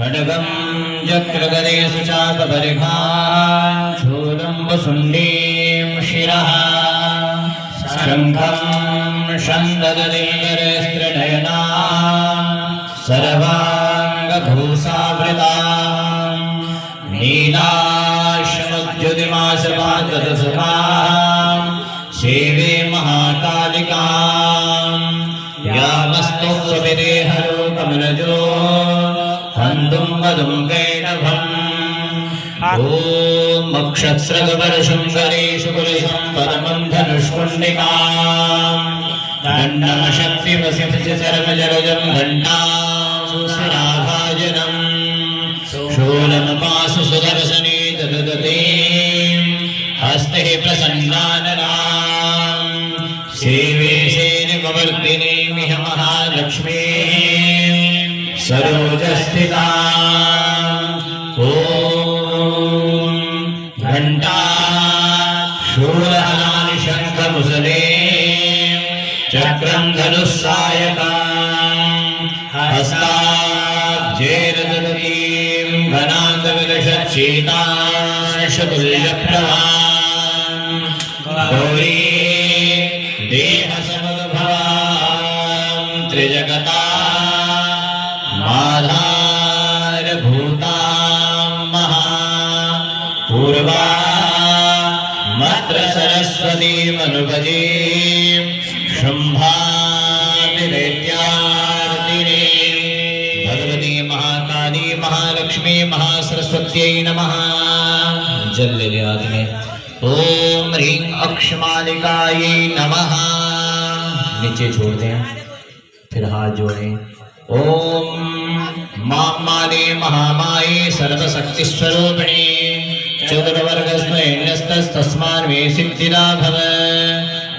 खड्गं चक्रगदेषु चापपरिघान् शूलं वसुण्डीं शिरः शङ्खं शन्ददिङ्गरस्त्रिनयनां सर्वाङ्गभूषावृतां नीलाशमुद्युतिमाशपादसुखां सेवे महाकालिकां यामस्तुस्वविदेहलोकमनजो हन्तुं वदुं कैटभम् ॐ मक्षस्रगवर्षं गरेषु कुलिसं परमं धनुष्कुण्डिकां दण्डमशक्तिवसिं च चर्मजलजं घण्टां सुराभाजनं शूलमपासु सुदर्शने ददतीं हस्ते प्रसन्नाननां सेवे सेनिमवर्तिनीमिह महालक्ष्मी सरोजस्थिता ॐ घण्टा शूलहलानि शङ्खमुसले चक्रं धनुस्सायकं हस्ताब्जेरदतीं घनान्तविलसच्चेतांशतुल्यप्रभां गौरी देहसमद्भवां त्रिजगता आधारभूतां महापूर्वा मत्र सरस्वतीमनुभजीं शुम्भादिदैत्यार्तिने भगवती महाकाली महालक्ष्मी महासरस्वत्यै नमः। जल ले लिया हाथ में। ओम ह्रीं अक्षमालिकायै नमः। नीचे छोड़ दें, फिर हाथ जोड़ें। ओम मामाले महामाये सर्वशक्तिस्वरूपिणी चतुर्वर्गस्मैन्यस्तस्मान् मे सिद्धिदा भव।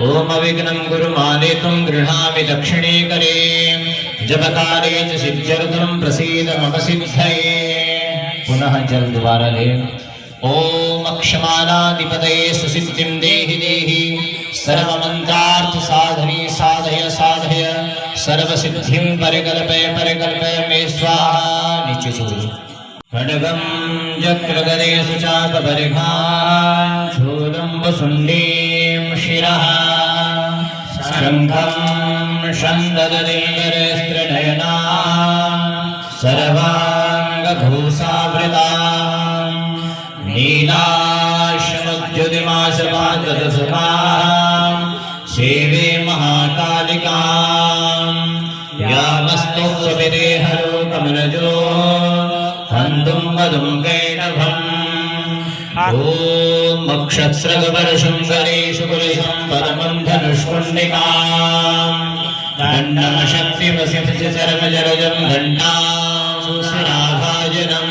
ओम अविघ्नं गुरु माले त्वं गृह्णामि दक्षिणे करे जपकाले च सिद्ध्यर्थं प्रसीद मम सिद्धये। पुनः जल दोबारा लें। ओम अक्षमालाधिपतये सुसिद्धिं देहि देहि सर्वमन्त्रार्थ साधने साधय साधय सर्वसिद्धिं परिकल्पय परिकल्पय मे स्वाहा। नीचे छोड़िए। खड्गं चक्रगदेषु चापपरिघान् शूलं वसुण्डीं शिरः शङ्खं शन्ददिङ्गरस्त्रिनयनां सर्वाङ्गभूषावृतां नीलाशमुद्युतिमाशपादसुखां सेवे महाकालिकां यामस्तुस्वविदेहलोकमनजो हन्तुं वदुं कैटभम् ॐ मक्षस्रगवर्षं गरेषु कुलिसं परमं धनुष्कुण्डिकां दण्डमशक्तिवसिं च चर्मजलजं घण्टां सुराभाजनं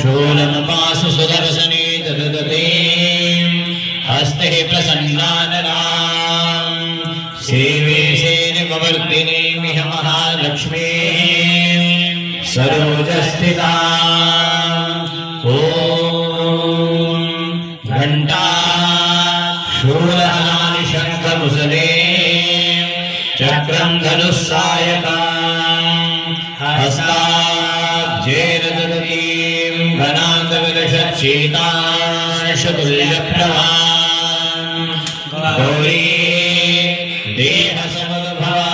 शूलमपासु सुदर्शने ददतीं हस्ते प्रसन्नाननां सेवे सेनिमवर्तिनीमिह महालक्ष्मी सरोजस्थिता ॐ घण्टा शूलहलानि शङ्खमुसले चक्रं धनुस्सायकं हस्ताब्जेरदतीं घनान्तविलसच्चेतांशतुल्यप्रभां गौरी देहसमद्भवां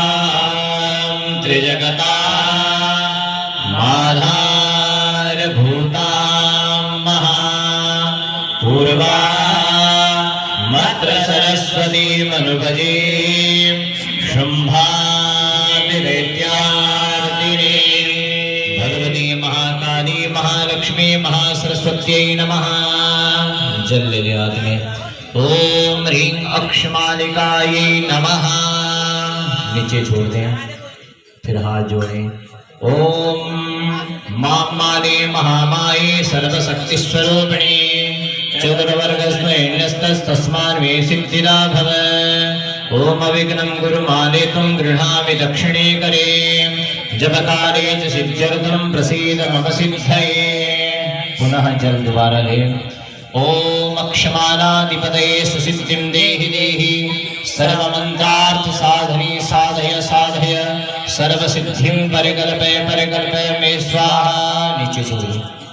त्रिजगता आधारभूतां महापूर्वा मत्र सरस्वतीमनुभजीं शुम्भादिदैत्यार्तिने भगवती महाकाली महालक्ष्मी महासरस्वत्यै नमः। जल ले लिया हाथ में। ओम ह्रीं अक्षमालिकायै नमः। नीचे छोड़ दें, फिर हाथ जोड़ें। ओम मामाले महामाये सर्वशक्तिस्वरूपिणी चतुर्वर्गस्मैन्यस्तस्मान् मे सिद्धिदा भव। ओम अविघ्नं गुरु माले त्वं गृह्णामि दक्षिणे करे जपकाले च सिद्ध्यर्थं प्रसीद मम सिद्धये। पुनः जल दोबारा लें। ओम अक्षमालाधिपतये सुसिद्धिं देहि देहि सर्वमन्त्रार्थ साधने साधय साधय सर्वसिद्धिं परिकल्पय परिकल्पय मे स्वाहा। विशेष होईल